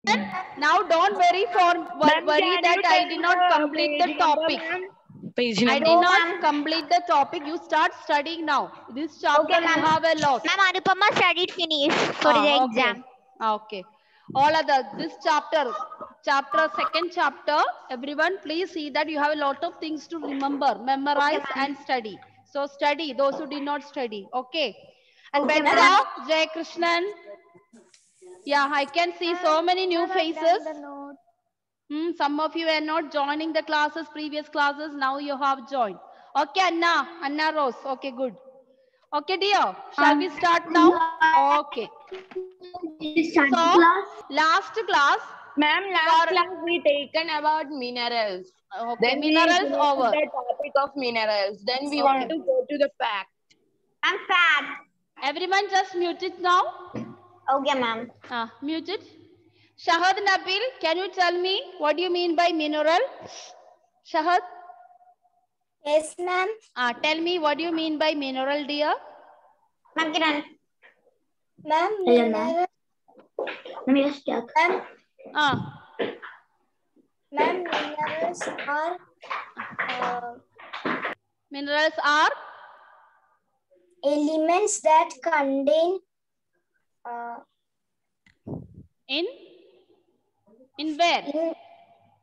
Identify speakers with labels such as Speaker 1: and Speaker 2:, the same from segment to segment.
Speaker 1: Now don't worry that I did not complete the topic.
Speaker 2: Page number.
Speaker 1: I did not complete the topic. You start studying now. This chapter you have a lot.
Speaker 3: Ma'am, Anupama studied finish for the exam.
Speaker 1: Okay. All other this chapter, second chapter. Everyone, please see that you have a lot of things to remember, memorize, and study. So study. Those who did not study. Okay. And Petra, Jay Krishnan. Yeah, I can see so many new faces. Some of you are not joining the classes, previous classes. Now you have joined. Okay, Anna Rose. Okay, good. Okay, dear. Shall we start now? Okay. So, last class.
Speaker 2: Ma'am, last class we taken about minerals.
Speaker 1: Okay,
Speaker 2: then
Speaker 1: minerals
Speaker 2: we
Speaker 1: over.
Speaker 2: The topic of minerals. Then we want to go to the fact.
Speaker 3: I'm fat.
Speaker 1: Everyone just mute it now.
Speaker 3: Okay, ma'am.
Speaker 1: Mute it. Shahad Nabil, can you tell me what do you mean by mineral? Shahad?
Speaker 3: Yes, ma'am.
Speaker 1: Tell me what do you mean by mineral, dear?
Speaker 3: Ma'am, Kiran. Ma'am, mineral. Ma'am, minerals are
Speaker 1: minerals are
Speaker 3: elements that contain
Speaker 1: in where?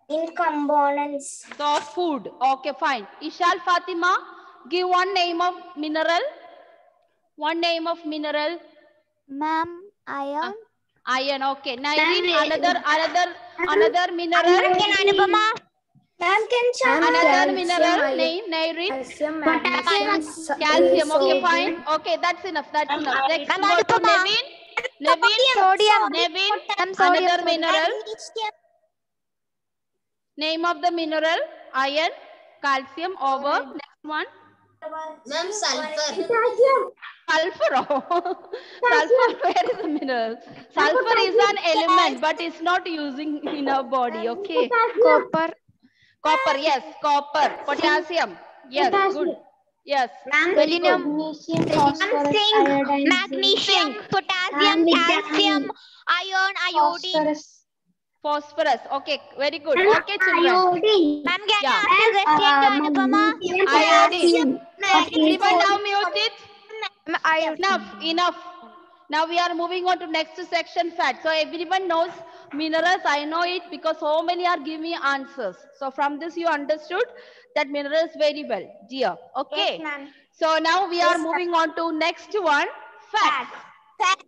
Speaker 3: In components.
Speaker 1: So food. Okay, fine. Ishal Fatima, give one name of mineral. One name of mineral.
Speaker 3: Ma'am, iron.
Speaker 1: Iron. Okay. Nairin, another mineral.
Speaker 3: Ma'am,
Speaker 1: another mineral name. Nairin. Calcium. Okay, fine. Okay, that's enough. That's enough. Next, go to Nevin. Nevin. Another mineral. Name of the mineral. Iron, calcium. Over. Next one.
Speaker 3: Ma'am, sulfur.
Speaker 1: Sulfur. Sulfur, where is the mineral? Sulfur is an element, but it's not using in our body. Okay.
Speaker 3: Copper.
Speaker 1: Copper, yes. Copper. Potassium. Yes, good. Yes.
Speaker 3: Selenium. Magnesium, potassium, calcium, iron, iodine.
Speaker 1: Phosphorus. Okay, very good. Okay, children.
Speaker 3: Ma'am, can I ask a question, Anupama?
Speaker 1: Iodine. Everyone now mute it.
Speaker 3: Iodine.
Speaker 1: Enough. Now we are moving on to next section, fat. So everyone knows minerals. I know it because so many are giving me answers. So from this you understood that minerals very well, dear. Okay.
Speaker 3: Yes,
Speaker 1: so now we are moving on to next one, fats.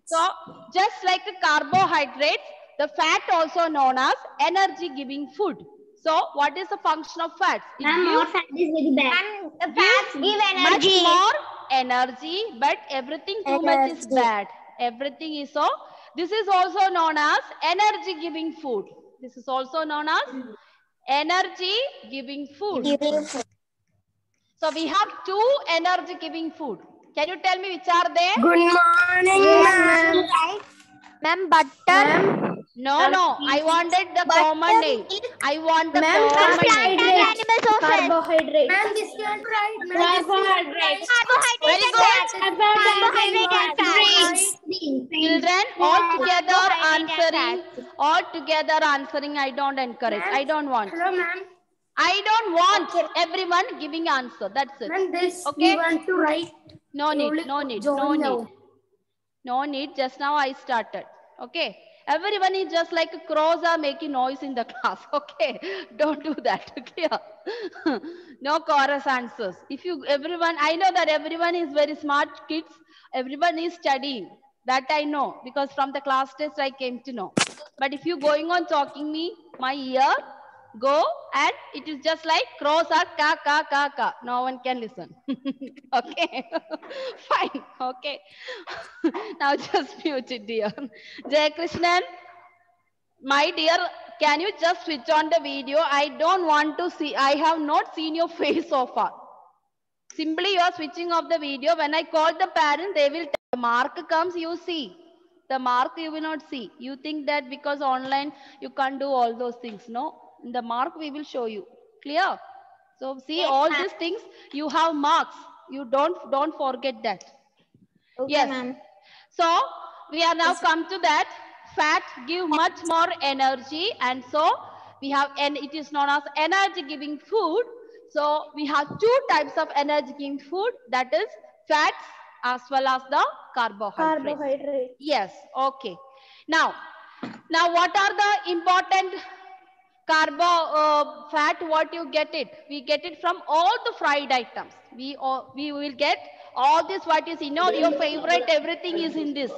Speaker 1: So just like a carbohydrates, the fat also known as energy giving food. So what is the function of fats? It gives
Speaker 3: fat is very bad. Fats give energy.
Speaker 1: much more energy, but everything too much is bad. Everything is so. This is also known as energy giving food. This is also known as energy giving food. So we have two energy giving food. Can you tell me which are they?
Speaker 3: Good morning, ma'am. Ma'am, butter.
Speaker 1: No. I wanted the common name. I want the common name.
Speaker 3: Carbohydrate.
Speaker 1: Ma'am,
Speaker 3: this is right.
Speaker 1: Carbohydrate.
Speaker 3: Very good. Carbohydrate.
Speaker 1: Children, all together answering. I don't encourage. I don't want.
Speaker 3: Hello, ma'am.
Speaker 1: I don't want everyone giving answer. That's it.
Speaker 3: Ma'am, this
Speaker 1: okay.
Speaker 3: We want to write.
Speaker 1: No need. Just now I started. Okay. Everyone is just like crows are making noise in the class. Okay. Don't do that. Okay. No chorus answers. I know that everyone is very smart kids. Everyone is studying. That I know because from the class test I came to know. But if you going on talking me, my ear go and it is just like crows are ka ka ka ka. No one can listen. Okay. Fine. Okay. Now just mute it, dear. Jay Krishnan, my dear, can you just switch on the video? I don't want to see. I have not seen your face so far. Simply you are switching off the video. When I call the parent, they will tell the mark comes, you see. The mark you will not see. You think that because online you can't do all those things. No. In the mark we will show you. Clear? So see all these things, you have marks. You don't forget that.
Speaker 3: Okay,
Speaker 1: yes.
Speaker 3: ma'am.
Speaker 1: So we are now come to that. fat give much more energy, and so we have, and it is known as energy giving food. So we have two types of energy giving food, that is fats as well as the carbohydrates.
Speaker 3: Carbohydrate.
Speaker 1: Yes, okay. Now what are the important fat? What you get it? We get it from all the fried items. We will get all this. What is your favorite? Everything is in this.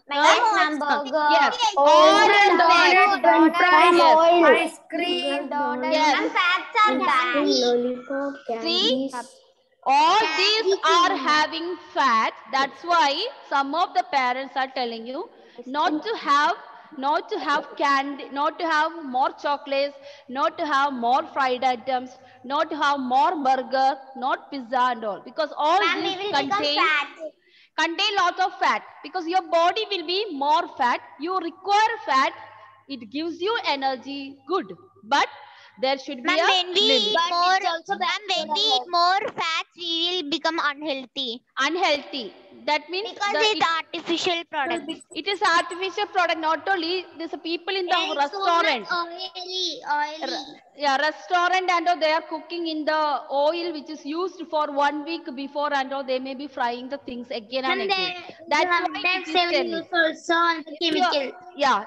Speaker 2: Hamburger.
Speaker 1: Yes,
Speaker 3: Oil,
Speaker 1: all is there.
Speaker 3: donut, french fries,
Speaker 1: Yes.
Speaker 3: ice cream,
Speaker 1: Yes.
Speaker 2: Fats are bad.
Speaker 3: lollipop,
Speaker 1: See,
Speaker 3: candies.
Speaker 1: all these are having fat. That's why some of the parents are telling you not to have candy, not to have more chocolates, not to have more fried items, not to have more burger, not pizza and all, because all
Speaker 2: Ma'am,
Speaker 1: these
Speaker 2: we will become fat.
Speaker 1: contain lot of fat, because your body will be more fat. You require fat. It gives you energy, good, but there should be
Speaker 4: Ma'am,
Speaker 1: a
Speaker 4: when we
Speaker 1: limit.
Speaker 4: eat more,
Speaker 2: it's also bad
Speaker 4: ma'am, when
Speaker 2: for
Speaker 4: we
Speaker 2: our
Speaker 4: eat more fats, we will become unhealthy
Speaker 1: Unhealthy. That means
Speaker 4: because it's artificial product.
Speaker 1: it is artificial product. Not only there's a people in the
Speaker 2: And
Speaker 1: restaurant.
Speaker 2: so much oily.
Speaker 1: Yeah, restaurant and all, they are cooking in the oil which is used for 1 week before, and all they may be frying the things again and
Speaker 2: And
Speaker 1: again.
Speaker 2: then
Speaker 1: That's why it is telling.
Speaker 2: also on the chemical.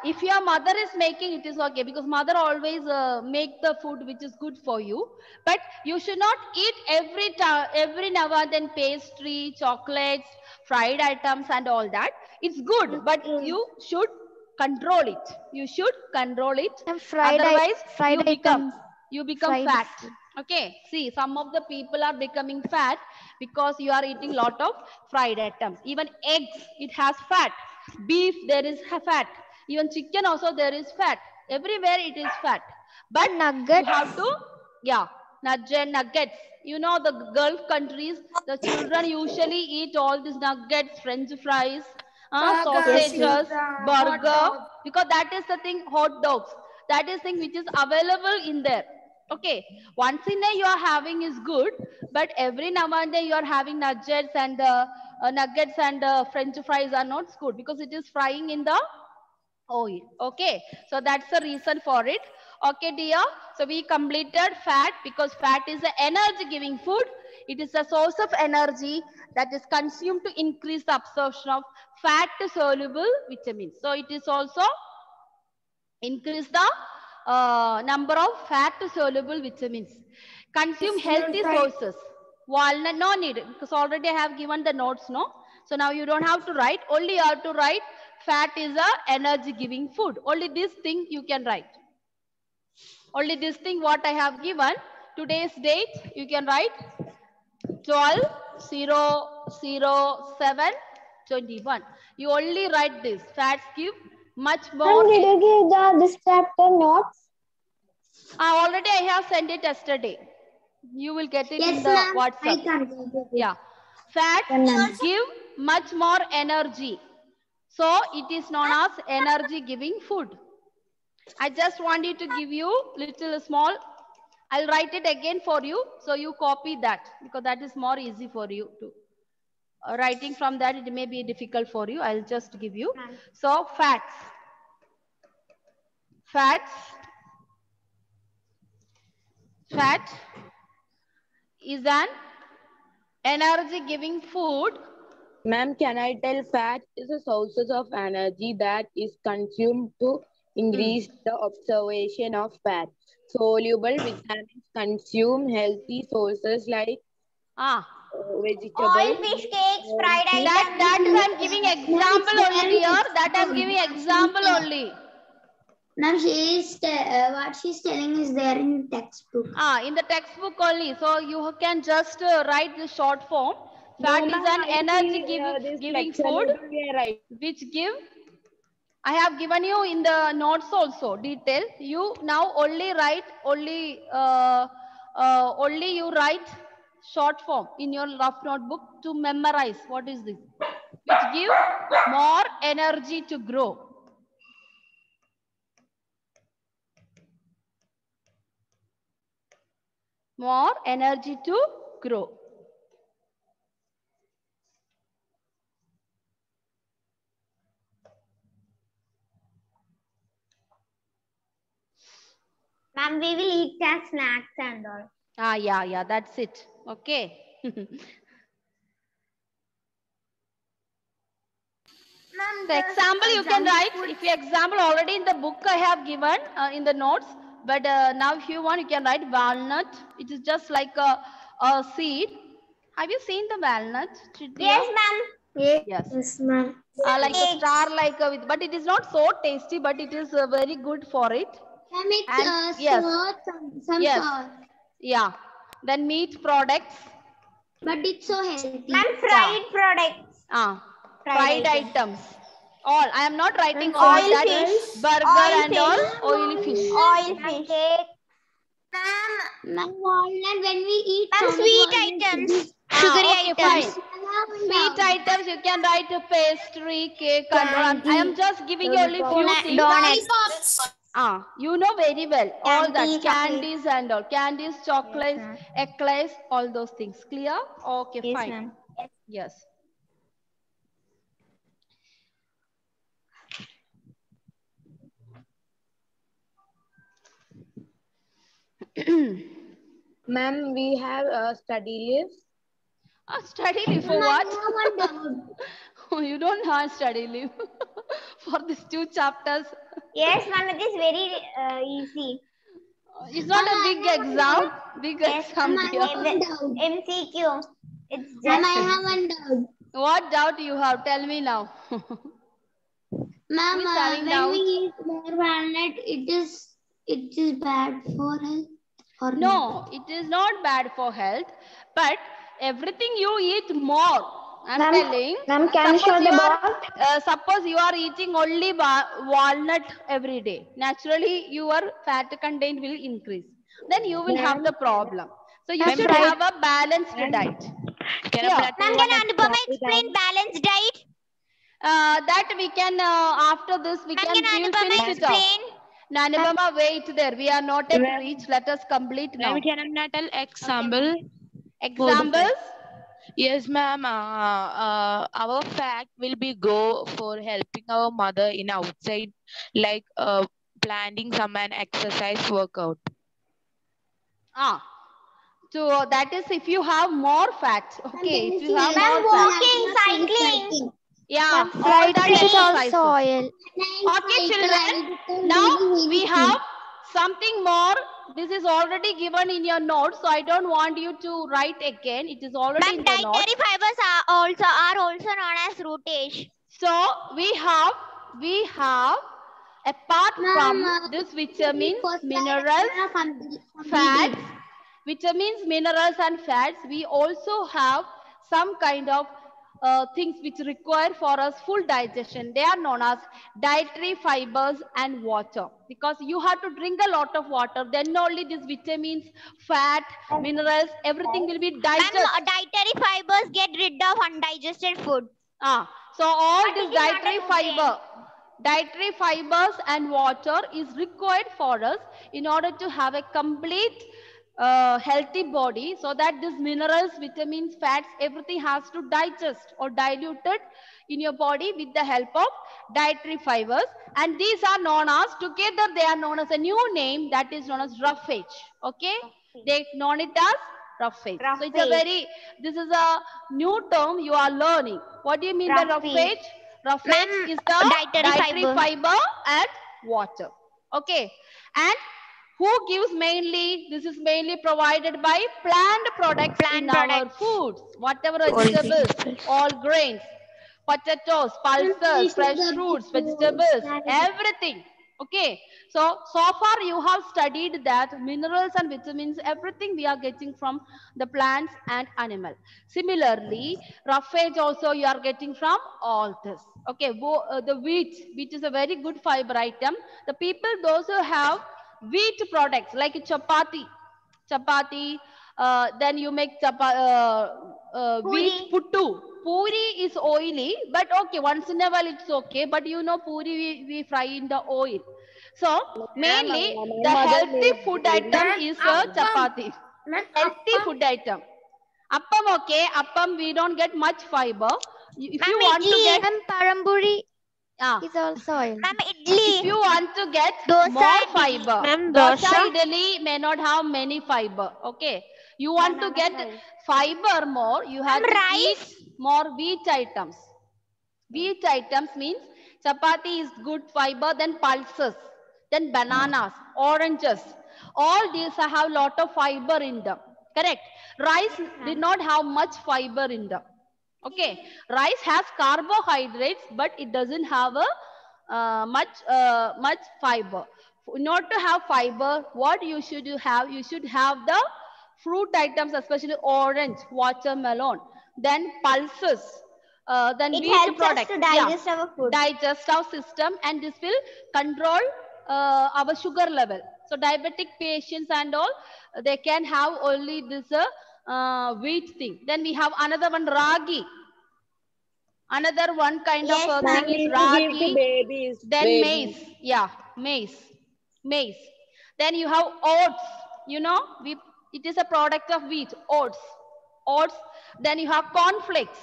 Speaker 1: If your mother is making, it is okay, because mother always make the food which is good for you. But you should not eat every now and then pastry, chocolates, fried items and all that. It's good, but you should control it. You should control it. Otherwise, you become fat. Okay, see, some of the people are becoming fat because you are eating lot of fried items. Even eggs, it has fat. Beef, there is fat. Even chicken also, there is fat. Everywhere it is fat. But you have to, nuggets. You know, the Gulf countries, the children usually eat all these nuggets, French fries, sausages, burger, because that is the thing, hot dogs. That is thing which is available in there. Okay, once in a you are having is good, but every now and then you are having nuggets and French fries are not good, because it is frying in the oil. Okay, so that's the reason for it. Okay, dear. So we completed fat, because fat is an energy giving food. It is a source of energy that is consumed to increase the absorption of fat soluble vitamins. So it is also increase the number of fat soluble vitamins. Consume healthy sources. Walnut, no need, because already I have given the notes, no? So now you don't have to write. Only you have to write fat is a energy giving food. Only this thing you can write. Only this thing what I have given. Today's date you can write 12/0/07/21. You only write this. Fats give much more.
Speaker 3: Did you give this chapter notes?
Speaker 1: Already I have sent it yesterday. You will get it in the WhatsApp. Yeah. Fats give much more energy. So it is known as energy giving food. I just wanted to give you little small. I'll write it again for you. So you copy that, because that is more easy for you to. Writing from that, it may be difficult for you. I'll just give you. So fats. Fat is an energy giving food.
Speaker 5: Ma'am, can I tell fat is a source of energy that is consumed to increase the absorption of fat. Soluble vitamins consume healthy sources like vegetables.
Speaker 2: Oil, fish cakes, fried items.
Speaker 1: That is I'm giving example only here. That I'm giving example only.
Speaker 3: Ma'am, what she's telling is there in textbook.
Speaker 1: In the textbook only. So you can just write the short form. Fat is an energy giving food which give. I have given you in the notes also detail. You now only write only you write short form in your rough notebook to memorize what is this, which give more energy to grow. More energy to grow.
Speaker 4: Ma'am, we will eat as snacks and all.
Speaker 1: Ah, yeah, that's it. Okay. The example you can write. If your example already in the book I have given in the notes, but now if you want, you can write walnut. It is just like a seed. Have you seen the walnut?
Speaker 4: Yes, ma'am.
Speaker 1: Yes.
Speaker 3: Yes, ma'am.
Speaker 1: Like a star, like but it is not so tasty, but it is very good for it.
Speaker 3: Ma'am, it's
Speaker 1: And yes,
Speaker 3: sauce, some
Speaker 1: yes,
Speaker 3: sauce.
Speaker 1: yeah. Then meat products.
Speaker 3: But it's so healthy.
Speaker 4: Ma'am, fried products.
Speaker 1: Fried items. All. I am not writing all
Speaker 4: Oil
Speaker 1: that.
Speaker 4: fish.
Speaker 1: Burger
Speaker 4: Oil
Speaker 1: and
Speaker 4: fish.
Speaker 1: all oily fish.
Speaker 4: Oil fish.
Speaker 3: Ma'am, walnut, when we eat
Speaker 4: Ma'am,
Speaker 3: some
Speaker 4: sweet
Speaker 3: walnuts,
Speaker 4: items. Sugary
Speaker 1: Okay,
Speaker 4: items.
Speaker 1: fine. Sweet items, you can write a pastry, cake, and all. I am just giving you only few things.
Speaker 4: Donuts.
Speaker 1: You know very well. All that.
Speaker 4: Candy,
Speaker 1: Candies and all. Candies, chocolates, eclairs, all those things. Clear? Okay,
Speaker 4: Yes,
Speaker 1: fine.
Speaker 4: ma'am.
Speaker 1: Yes.
Speaker 5: Ma'am, we have study leaves.
Speaker 1: Study leave for what? You don't have study leave for these 2 chapters.
Speaker 4: Yes, ma'am, it is very easy.
Speaker 1: It's not a big exam. Big exam here.
Speaker 4: MCQ. It's
Speaker 3: Ma'am, I
Speaker 4: just
Speaker 3: have one doubt.
Speaker 1: What doubt you have? Tell me now.
Speaker 3: Ma'am,
Speaker 1: Who's having
Speaker 3: when
Speaker 1: doubt?
Speaker 3: we eat more walnut, it is bad for health or
Speaker 1: No, it is not bad for health, but everything you eat more. I'm telling.
Speaker 2: Ma'am, can you show the box?
Speaker 1: Suppose you are eating only walnut every day. Naturally, your fat content will increase. Then you will have the problem. So you should have a balanced diet. Yeah.
Speaker 4: Ma'am, can Anupama explain balanced diet?
Speaker 1: That we can after this we
Speaker 4: Ma'am,
Speaker 1: can
Speaker 4: can
Speaker 1: we will
Speaker 4: Anupama
Speaker 1: finish it off.
Speaker 4: explain?
Speaker 1: Nanubama, wait there. We are not at reach. Let us complete now.
Speaker 6: Ma'am, can I tell example?
Speaker 1: Examples?
Speaker 6: Yes, ma'am. Our fact will be go for helping our mother in outside, like planning some an exercise workout.
Speaker 1: So that is if you have more fat. Okay, if you have
Speaker 4: Ma'am,
Speaker 1: more fat.
Speaker 4: walking, cycling.
Speaker 1: Yeah, all that exercises.
Speaker 4: oil.
Speaker 1: Okay, children. Now we have something more. This is already given in your notes, so I don't want you to write again. It is already in the notes.
Speaker 4: Dietary fibers are also known as rootage.
Speaker 1: So we have apart from this vitamins, minerals, fats, vitamins, minerals and fats, we also have some kind of things which require for us full digestion. They are known as dietary fibers and water, because you have to drink a lot of water, then only these vitamins, fat, minerals, everything will be digested.
Speaker 4: Ma'am, dietary fibers get rid of undigested food.
Speaker 1: So all this dietary fibers and water is required for us in order to have a complete healthy body, so that these minerals, vitamins, fats, everything has to digest or diluted in your body with the help of dietary fibers. And these are known as, together they are known as a new name that is known as roughage. Okay, they known it as roughage. So it's this is a new term you are learning. What do you mean by roughage? Roughage is the dietary fiber and water. Okay, and who gives mainly? This is mainly provided by plant products in our foods. Whatever vegetables, all grains, potatoes, pulses, fresh fruits, vegetables, everything. Okay. So far you have studied that minerals and vitamins, everything we are getting from the plants and animal. Similarly, roughage also you are getting from all this. Okay. The wheat is a very good fiber item. The people, those who have wheat products like chapati, then you make wheat puttu. Puri is oily, but okay, once in a while it's okay. But you know, puri we fry in the oil. So mainly the healthy food item is chapati. Healthy food item. Appam, okay, appam we don't get much fiber. If you want to get
Speaker 4: paramburi. Is also oil. Ma'am,
Speaker 1: If
Speaker 4: idli.
Speaker 1: you want to get
Speaker 4: Dosa
Speaker 1: more
Speaker 4: and idli.
Speaker 1: fiber,
Speaker 2: Ma'am,
Speaker 1: dosa
Speaker 2: dosa.
Speaker 1: idli may not have many fiber. Okay. You want to get
Speaker 2: rice.
Speaker 1: fiber more, you have
Speaker 4: Ma'am,
Speaker 1: to eat
Speaker 4: rice.
Speaker 1: more wheat items. Wheat items means chapati is good fiber, then pulses, then bananas, oranges. All these have lot of fiber in them. Correct. Rice did not have much fiber in them. Okay. Rice has carbohydrates, but it doesn't have a much fiber. In order to have fiber, what you should have? You should have the fruit items, especially orange, watermelon, then pulses, then
Speaker 4: It
Speaker 1: wheat
Speaker 4: helps us
Speaker 1: products.
Speaker 4: to digest our food.
Speaker 1: Digest our system, and this will control our sugar level. So diabetic patients and all, they can have only this wheat thing. Then we have another one, ragi. Another one kind
Speaker 4: Yes,
Speaker 1: of
Speaker 4: ma'am.
Speaker 1: thing is
Speaker 5: Give to
Speaker 1: ragi.
Speaker 5: babies.
Speaker 1: Then
Speaker 5: Babies.
Speaker 1: maize. Yeah, maize. Then you have oats. You know, it is a product of wheat. Oats. Then you have cornflakes.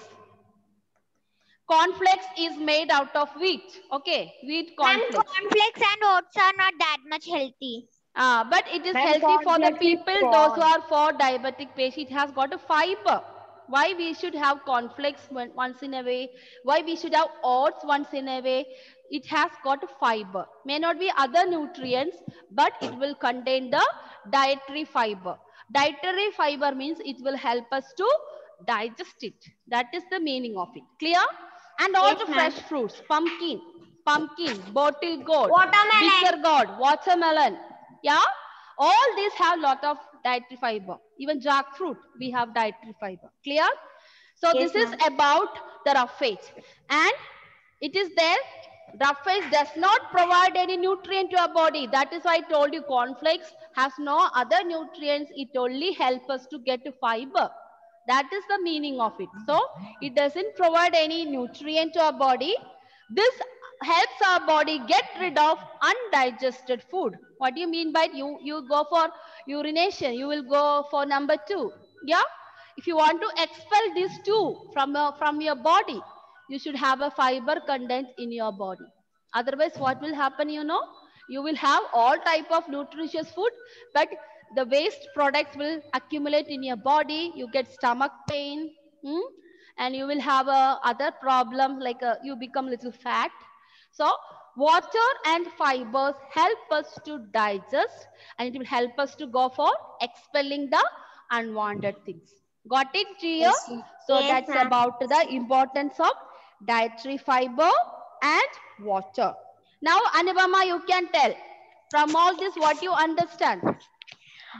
Speaker 1: Cornflakes is made out of wheat. Okay, wheat
Speaker 4: Ma'am,
Speaker 1: cornflakes.
Speaker 4: cornflakes and oats are not that much healthy.
Speaker 1: But it is
Speaker 5: Ma'am,
Speaker 1: healthy for the
Speaker 5: cornflakes is
Speaker 1: people, those who
Speaker 5: corn.
Speaker 1: are for diabetic patients. It has got a fiber. Why we should have cornflakes once in a way? Why we should have oats once in a way? It has got fiber. May not be other nutrients, but it will contain the dietary fiber. Dietary fiber means it will help us to digest it. That is the meaning of it. Clear? And all
Speaker 4: Yes,
Speaker 1: the
Speaker 4: ma'am.
Speaker 1: fresh fruits, pumpkin, bottle gourd,
Speaker 4: Watermelon.
Speaker 1: bitter gourd, watermelon. Yeah, all these have lot of dietary fiber. Even jackfruit, we have dietary fiber. Clear? So
Speaker 4: Yes,
Speaker 1: this is
Speaker 4: ma'am.
Speaker 1: about the roughage, and it is there. Roughage does not provide any nutrient to our body. That is why I told you cornflakes has no other nutrients. It only helps us to get fiber. That is the meaning of it. So it doesn't provide any nutrient to our body. This helps our body get rid of undigested food. What do you mean by you go for urination? You will go for number 2. Yeah. If you want to expel these two from your body, you should have a fiber content in your body. Otherwise, what will happen? You will have all type of nutritious food, but the waste products will accumulate in your body. You get stomach pain, and you will have other problems like you become little fat. So water and fibers help us to digest, and it will help us to go for expelling the unwanted things. Got it, Gia?
Speaker 4: Yes,
Speaker 1: So
Speaker 4: yes,
Speaker 1: that's
Speaker 4: ma'am.
Speaker 1: about the importance of dietary fiber and water. Now, Anubama, you can tell from all this what you understand.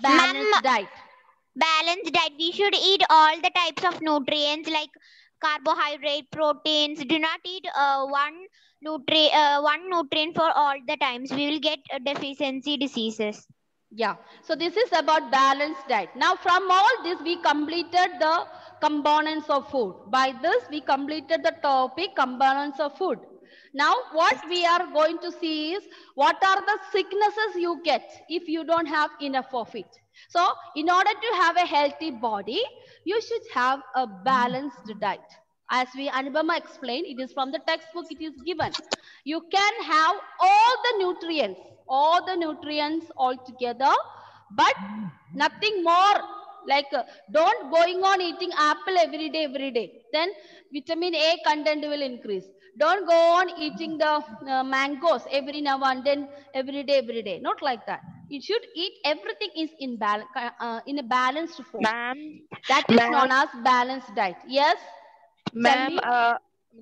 Speaker 1: Balanced diet.
Speaker 4: Balanced diet. We should eat all the types of nutrients like carbohydrate, proteins. Do not eat one nutrient for all the times. We will get deficiency diseases.
Speaker 1: Yeah. So this is about balanced diet. Now from all this we completed the components of food. By this we completed the topic components of food. Now what we are going to see is what are the sicknesses you get if you don't have enough of it. So in order to have a healthy body, you should have a balanced diet. As we Anubama explained, it is from the textbook it is given. You can have all the nutrients all together, but nothing more. Like don't going on eating apple every day. Then vitamin A content will increase. Don't go on eating the mangoes every now and then, every day. Not like that. You should eat everything is in a balanced form.
Speaker 6: Ma'am,
Speaker 1: That is known as balanced diet. Yes.
Speaker 6: ma'am,
Speaker 1: me.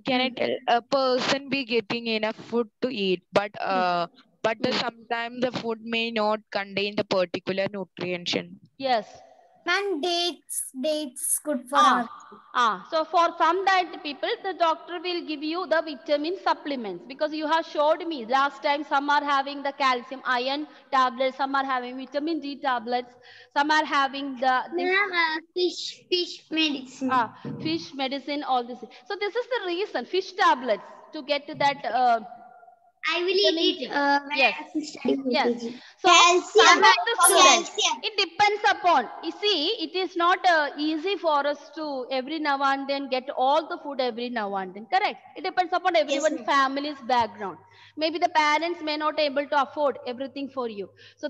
Speaker 6: can I tell a person be getting enough food to eat, but sometimes the food may not contain the particular nutrients.
Speaker 1: Yes.
Speaker 3: Man, dates good for our.
Speaker 1: So for some diet people, the doctor will give you the vitamin supplements because you have showed me last time some are having the calcium iron tablets, some are having vitamin D tablets, some are having the
Speaker 3: Fish medicine.
Speaker 1: fish medicine, all this. So this is the reason, fish tablets to get that
Speaker 3: I will
Speaker 1: Vitamin
Speaker 3: eat
Speaker 1: D.
Speaker 3: it when
Speaker 1: Yes.
Speaker 3: I have to study
Speaker 1: Yes.
Speaker 3: UKG.
Speaker 1: So some of the students,
Speaker 3: Calcium.
Speaker 1: it depends upon. You see, it is not easy for us to every now and then get all the food every now and then. Correct. It depends upon everyone's
Speaker 3: ma'am.
Speaker 1: family's background. Maybe the parents may not able to afford everything for you. So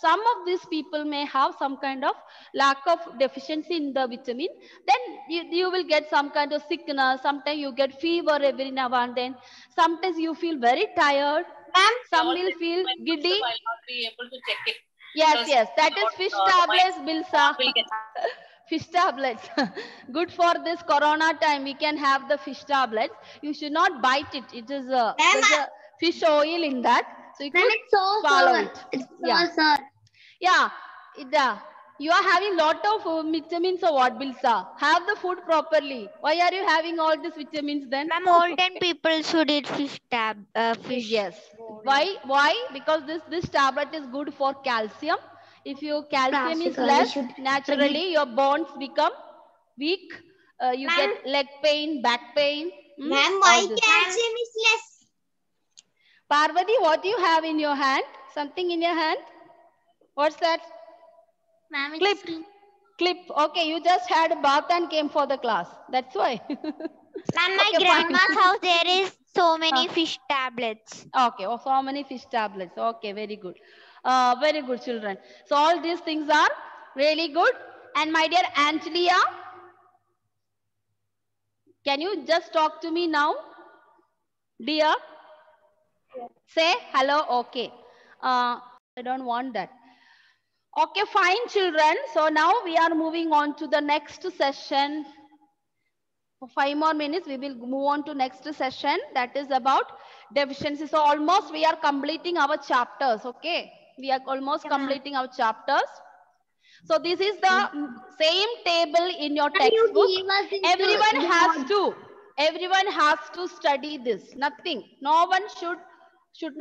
Speaker 1: some of these people may have some kind of lack of deficiency in the vitamin. Then you will get some kind of sickness. Sometimes you get fever every now and then. Sometimes you feel very tired. Some will feel giddy.
Speaker 6: I'll not be able to check it.
Speaker 1: Yes, yes, that is fish tablets, Bilsa. Fish tablets. Good for this corona time. We can have the fish tablets. You should not bite it. It is there's a fish oil in that, so you
Speaker 3: Ma'am,
Speaker 1: could
Speaker 3: it's so
Speaker 1: swallow
Speaker 3: sour.
Speaker 1: it.
Speaker 3: It's so
Speaker 1: Yeah.
Speaker 3: sour.
Speaker 1: Yeah, you are having lot of vitamins or what, Bilsa? Have the food properly. Why are you having all these vitamins then?
Speaker 4: Ma'am, olden people should eat fish.
Speaker 1: Yes. Why? Because this tablet is good for calcium. If your calcium is
Speaker 3: Plastic,
Speaker 1: less,
Speaker 3: should
Speaker 1: naturally your bones become weak. You get leg pain, back pain. All this.
Speaker 3: calcium is less?
Speaker 1: Parvati, what do you have in your hand? Something in your hand? What's that?
Speaker 3: Ma'am,
Speaker 1: Clip. Clip. Okay, you just had a bath and came for the class. That's why.
Speaker 4: Ma'am, my
Speaker 1: Okay, fine.
Speaker 4: grandma's house there is so many fish tablets.
Speaker 1: Okay, oh, so many fish tablets. Okay, very good. Very good, children. So all these things are really good. And my dear Angelia, can you just talk to me now? Dear? Say hello. Okay. I don't want that. Okay, fine, children. So now we are moving on to the next session. For 5 more minutes, we will move on to next session. That is about deficiency. So almost we are completing our chapters. Okay, we are almost completing our chapters. So this is the same table in your textbook. Everyone has to study this. Nothing. No one should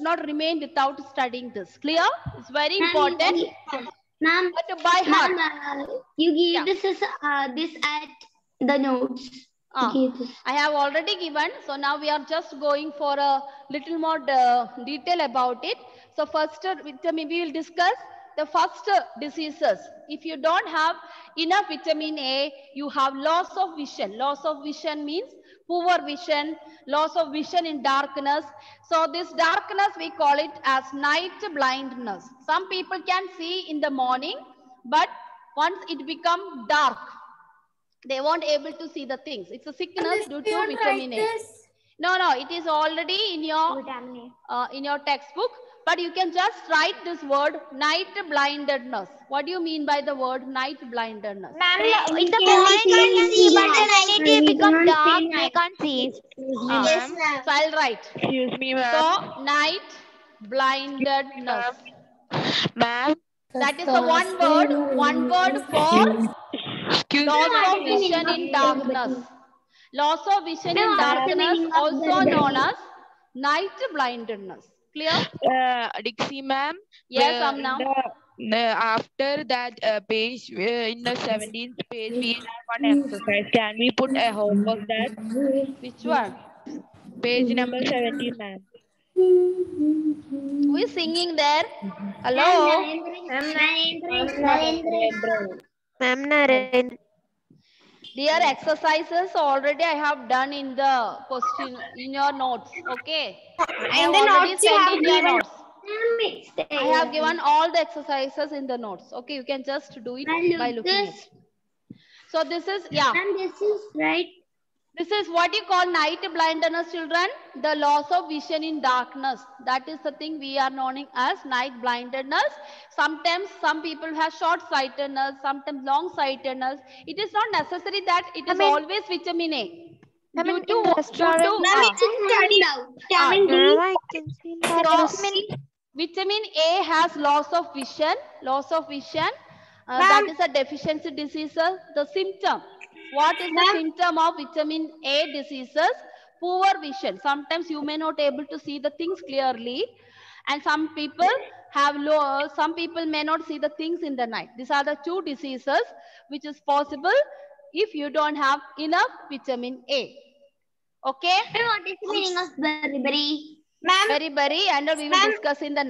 Speaker 1: not remain without studying this. Clear? It's very important.
Speaker 3: Ma'am,
Speaker 1: But by heart.
Speaker 3: you give this at the notes.
Speaker 1: I have already given. So now we are just going for a little more detail about it. So first, we will discuss the first diseases. If you don't have enough vitamin A, you have loss of vision. Loss of vision means poor vision, loss of vision in darkness. So this darkness, we call it as night blindness. Some people can see in the morning, but once it becomes dark, they won't able to see the things. It's a sickness due to vitamin A. No, it is already in your textbook. But you can just write this word night blindedness. What do you mean by the word night blindedness?
Speaker 4: Ma'am, in the morning we can see, but when it becomes dark, we can't see.
Speaker 3: Yes, ma'am.
Speaker 1: So I'll write.
Speaker 6: Excuse me, ma'am.
Speaker 1: So night blindedness.
Speaker 6: Ma'am.
Speaker 1: That is the one word for
Speaker 6: Excuse
Speaker 1: loss of vision in darkness. Loss of vision in darkness, also known as night blindedness. Clear?
Speaker 6: Dixie ma'am.
Speaker 1: Yes, Amna.
Speaker 6: After that page, in the 17th page, we have one exercise. Can we put a homework that?
Speaker 1: Which one?
Speaker 6: Page number 17, ma'am.
Speaker 1: Who is singing there? Hello?
Speaker 4: Ma'am, Narendra.
Speaker 1: Dear exercises already I have done in the question in your notes. Okay. I have already sent in your notes. I have given all the exercises in the notes. Okay, you can just do it by looking at it. So this is
Speaker 3: And this is right.
Speaker 1: This is what you call night blindness, children. The loss of vision in darkness. That is the thing we are known as night blindness. Sometimes some people have short sightedness, sometimes long sightedness. It is not necessary that it is always vitamin A. Vitamin A has loss of vision. That is a deficiency disease. The symptom. What is the symptom of vitamin A diseases? Poor vision. Sometimes you may not able to see the things clearly, and some people may not see the things in the night. These are the two diseases which is possible if you don't have enough vitamin A. Okay.
Speaker 3: What is the meaning of beriberi? Ma'am.
Speaker 1: Beriberi, and we will discuss in the next